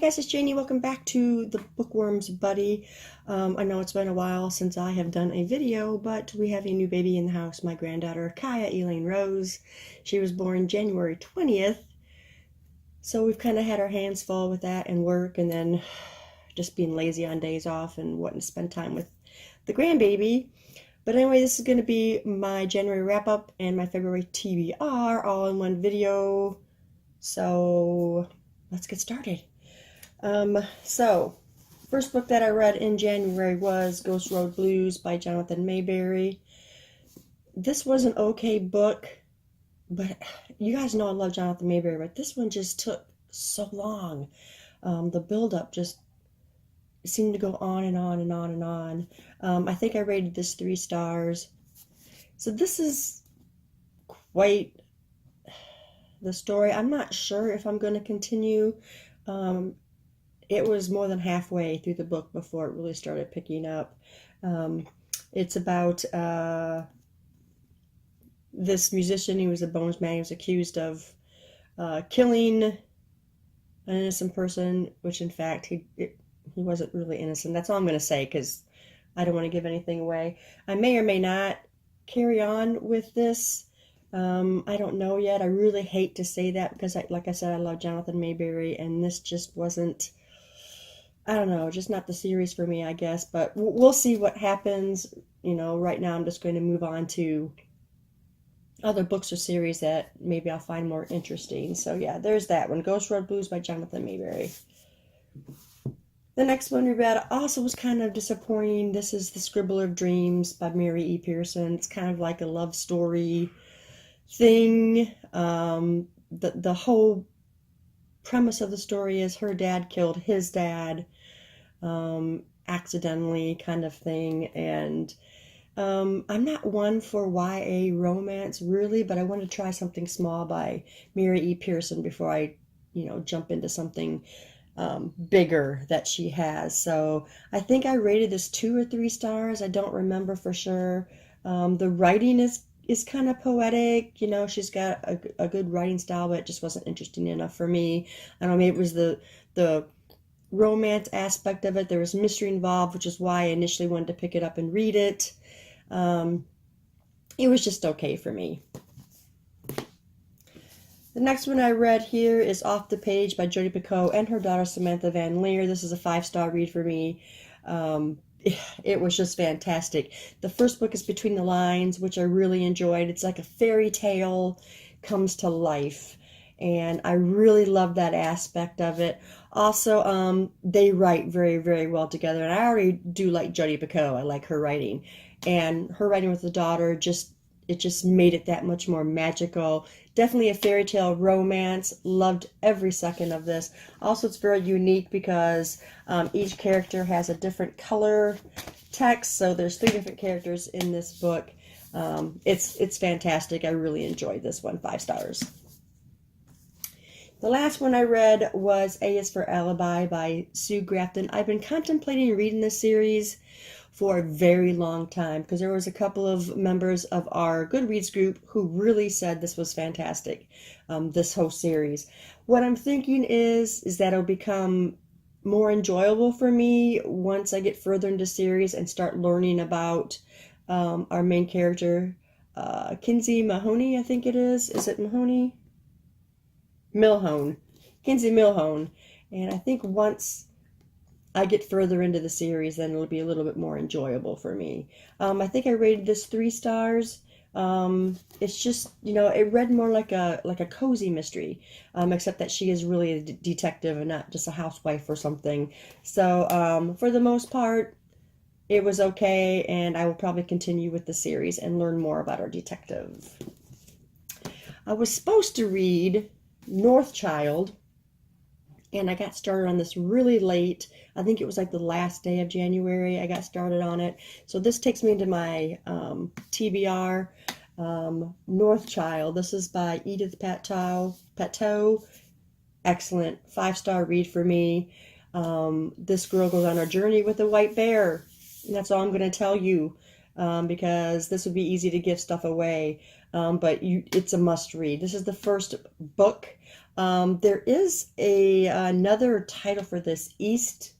guys, it's Janie. Welcome back to the Bookworms Buddy. I know it's been a while since I have done a video, but we have a new baby in the house. My granddaughter, Kaya Elaine Rose. She was born January 20th. So we've kind of had our hands full with that and work, and then just being lazy on days off and wanting to spend time with the grandbaby. But anyway, this is going to be my January wrap-up and my February TBR all in one video. So let's get started. First book that I read in January was Ghost Road Blues by Jonathan Mayberry. This was an okay book, but you guys know I love Jonathan Mayberry, but this one just took so long. The build-up just seemed to go on and on and on and on. I think I rated this 3 stars. So this is quite the story. I'm not sure if I'm going to continue. It was more than halfway through the book before it really started picking up. It's about this musician. He was a bones man. He was accused of killing an innocent person, which in fact he wasn't really innocent. That's all I'm going to say because I don't want to give anything away. I may or may not carry on with this. I don't know yet. I really hate to say that because, like I said, I love Jonathan Mayberry, and this just wasn't, I don't know, just not the series for me, I guess. But we'll see what happens. You know, right now I'm just going to move on to other books or series that maybe I'll find more interesting. So yeah, there's that one, Ghost Road Blues by Jonathan Mayberry. The next one we read also was kind of disappointing. This is The Scribbler of Dreams by Mary E. Pearson. It's kind of like a love story thing. The whole premise of the story is her dad killed his dad accidentally, kind of thing. And I'm not one for YA romance really, but I want to try something small by Mary E. Pearson before I jump into something bigger that she has. So I think I rated this 2 or 3 stars. I don't remember for sure. The writing is kind of poetic. She's got a good writing style, but it just wasn't interesting enough for me. I don't know, maybe it was the romance aspect of it. There was mystery involved, which is why I initially wanted to pick it up and read it. It was just okay for me. The next one I read here is Off the Page by Jodi Picoult and her daughter Samantha Van Leer. This is a 5-star read for me. It was just fantastic. The first book is Between the Lines, which I really enjoyed. It's like a fairy tale comes to life, and I really love that aspect of it. Also, they write very, very well together, and I already do like Jodi Picoult. I like her writing, and her writing with the daughter just made it that much more magical. Definitely a fairy tale romance. Loved every second of this. Also, it's very unique because each character has a different color text. So there's 3 different characters in this book. It's fantastic. I really enjoyed this one. 5 stars. The last one I read was A is for Alibi by Sue Grafton. I've been contemplating reading this series for a very long time because there was a couple of members of our Goodreads group who really said this was fantastic, this whole series. What I'm thinking is that it'll become more enjoyable for me once I get further into the series and start learning about our main character, Kinsey Mahoney, I think it is. Is it Mahoney? Milhone. Kinsey Milhone. And I think once I get further into the series, then it'll be a little bit more enjoyable for me. I think I rated this 3 stars. It's just, it read more like a cozy mystery, except that she is really a detective and not just a housewife or something. So for the most part, it was okay, and I will probably continue with the series and learn more about our detective. I was supposed to read Northchild, and I got started on this really late. I think it was like the last day of January I got started on it. So this takes me into my TBR, Northchild. This is by Edith Pateau. Excellent. 5-star read for me. This girl goes on a journey with a white bear. And that's all I'm going to tell you because this would be easy to give stuff away. It's a must read. This is the first book. There is another title for this, East,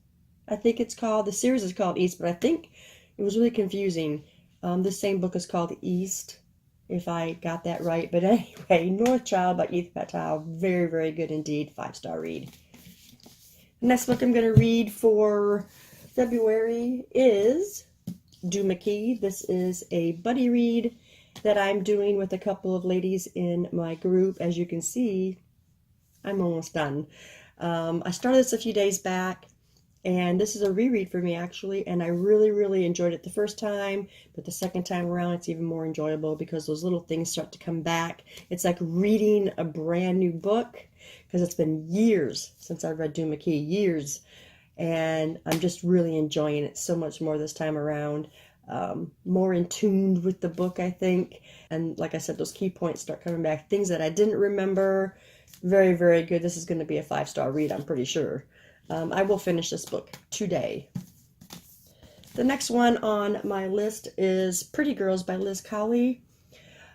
I think it's called. The series is called East, but I think it was really confusing. This same book is called East, if I got that right. But anyway, North Child by Edith Patel. Very, very good indeed. 5-star read. The next book I'm going to read for February is Do McKee. This is a buddy read that I'm doing with a couple of ladies in my group. As you can see, I'm almost done. I started this a few days back, and this is a reread for me actually, and I really, really enjoyed it the first time, but the second time around it's even more enjoyable because those little things start to come back. It's like reading a brand new book because it's been years since I've read Do McKee, years, and I'm just really enjoying it so much more this time around. More in tune with the book, I think, and like I said, those key points start coming back, things that I didn't remember. Very, very good. This is going to be a 5-star read, I'm pretty sure. I will finish this book today. The next one on my list is Pretty Girls by Liz Cowley.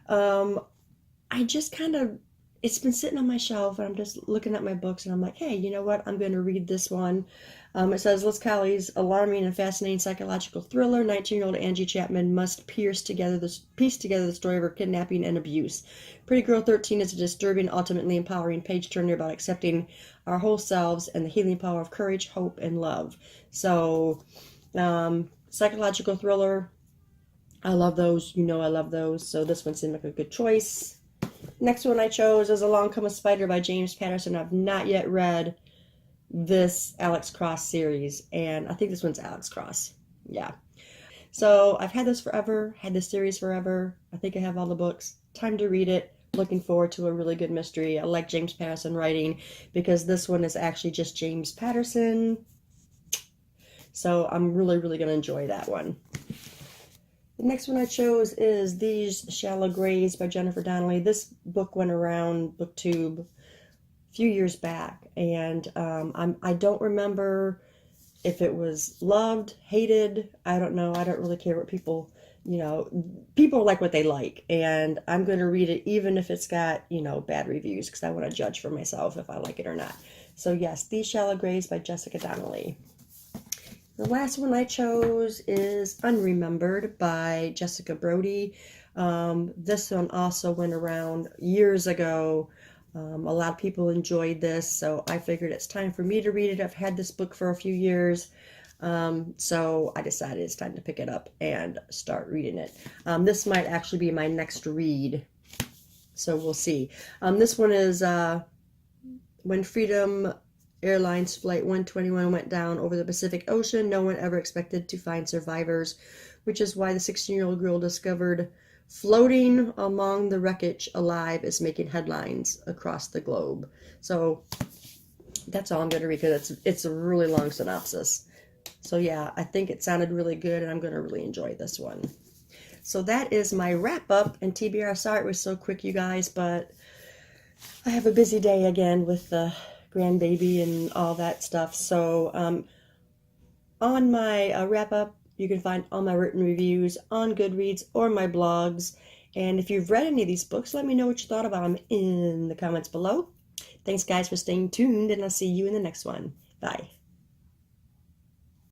I just kind of, it's been sitting on my shelf, and I'm just looking at my books, and I'm like, hey, you know what? I'm going to read this one. It says, Liz Cowley's alarming and fascinating psychological thriller. 19-year-old Angie Chapman must piece together the story of her kidnapping and abuse. Pretty Girl 13 is a disturbing, ultimately empowering page-turner about accepting our whole selves and the healing power of courage, hope, and love. So, psychological thriller. I love those. You know I love those. So this one seemed like a good choice. Next one I chose is Along Come a Spider by James Patterson. I've not yet read this Alex Cross series, and I think this one's Alex Cross. Yeah. So I've had this forever, had this series forever. I think I have all the books. Time to read it. Looking forward to a really good mystery. I like James Patterson writing because this one is actually just James Patterson. So I'm really, really going to enjoy that one. The next one I chose is These Shallow Graves by Jennifer Donnelly. This book went around BookTube a few years back, and I don't remember if it was loved, hated. I don't know. I don't really care what people, people like what they like, and I'm going to read it even if it's got, bad reviews, because I want to judge for myself if I like it or not. So yes, These Shallow Graves by Jessica Donnelly. The last one I chose is Unremembered by Jessica Brody. This one also went around years ago. A lot of people enjoyed this, so I figured it's time for me to read it. I've had this book for a few years, so I decided it's time to pick it up and start reading it. This might actually be my next read, so we'll see. This one is When Freedom Airlines Flight 121 went down over the Pacific Ocean, no one ever expected to find survivors, which is why the 16-year-old girl discovered floating among the wreckage alive is making headlines across the globe. So that's all I'm going to read because it's a really long synopsis. So yeah, I think it sounded really good, and I'm going to really enjoy this one. So that is my wrap up and TBR. Sorry it was so quick, you guys, but I have a busy day again with the grandbaby and all that stuff. So on my wrap up, you can find all my written reviews on Goodreads or my blogs. And if you've read any of these books, let me know what you thought about them in the comments below. Thanks guys for staying tuned, and I'll see you in the next one. Bye.